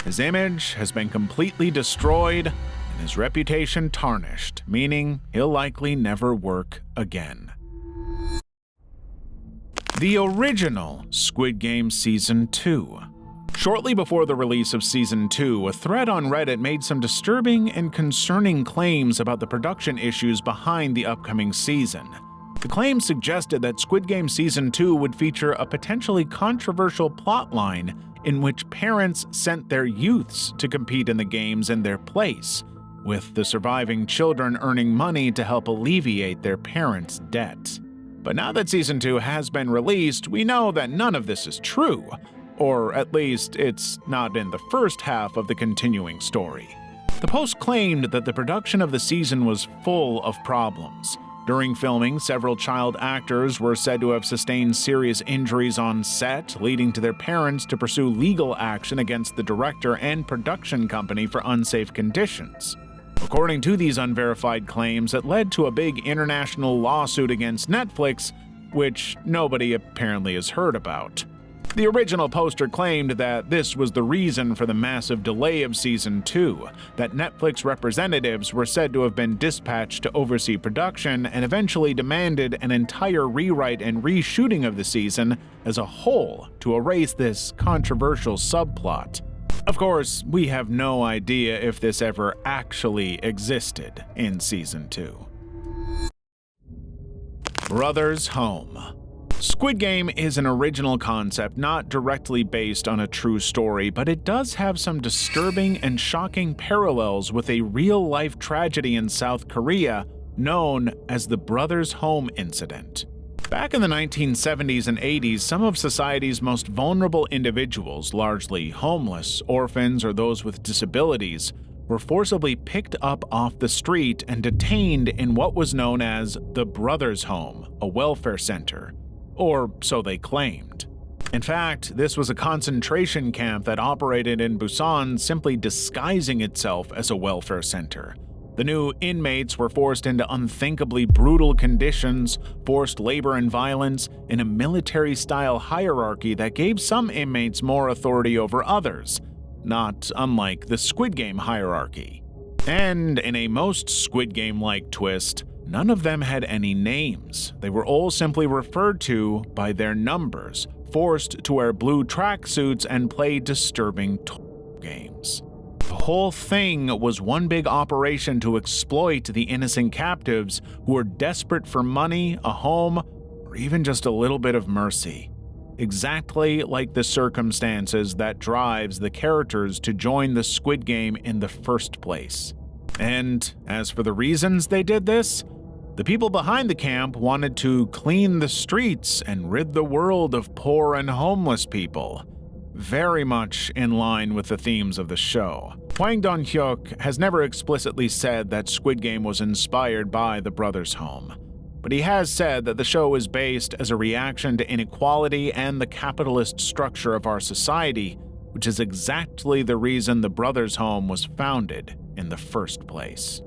A: His image has been completely destroyed and his reputation tarnished, meaning he'll likely never work again. The original Squid Game Season 2. Shortly before the release of Season 2, a thread on Reddit made some disturbing and concerning claims about the production issues behind the upcoming season. The claims suggested that Squid Game Season 2 would feature a potentially controversial plotline in which parents sent their youths to compete in the games in their place, with the surviving children earning money to help alleviate their parents' debt. But now that Season 2 has been released, we know that none of this is true, or at least it's not in the first half of the continuing story. The post claimed that the production of the season was full of problems. During filming, several child actors were said to have sustained serious injuries on set, leading to their parents to pursue legal action against the director and production company for unsafe conditions. According to these unverified claims, it led to a big international lawsuit against Netflix, which nobody apparently has heard about. The original poster claimed that this was the reason for the massive delay of Season 2, that Netflix representatives were said to have been dispatched to oversee production and eventually demanded an entire rewrite and reshooting of the season as a whole to erase this controversial subplot. Of course, we have no idea if this ever actually existed in Season 2. Brothers Home. Squid Game is an original concept not directly based on a true story, but it does have some disturbing and shocking parallels with a real-life tragedy in South Korea known as the Brothers Home incident. Back in the 1970s and 80s, some of society's most vulnerable individuals, largely homeless, orphans, or those with disabilities, were forcibly picked up off the street and detained in what was known as the Brothers Home, a welfare center. Or so they claimed. In fact, this was a concentration camp that operated in Busan, simply disguising itself as a welfare center. The new inmates were forced into unthinkably brutal conditions, forced labor and violence, in a military-style hierarchy that gave some inmates more authority over others, not unlike the Squid Game hierarchy. And in a most Squid Game-like twist, none of them had any names. They were all simply referred to by their numbers, forced to wear blue tracksuits and play disturbing games. The whole thing was one big operation to exploit the innocent captives who were desperate for money, a home, or even just a little bit of mercy. Exactly like the circumstances that drives the characters to join the Squid Game in the first place. And as for the reasons they did this, the people behind the camp wanted to clean the streets and rid the world of poor and homeless people. Very much in line with the themes of the show. Hwang Dong-hyuk has never explicitly said that Squid Game was inspired by the Brothers Home, but he has said that the show is based as a reaction to inequality and the capitalist structure of our society, which is exactly the reason the Brothers Home was founded in the first place.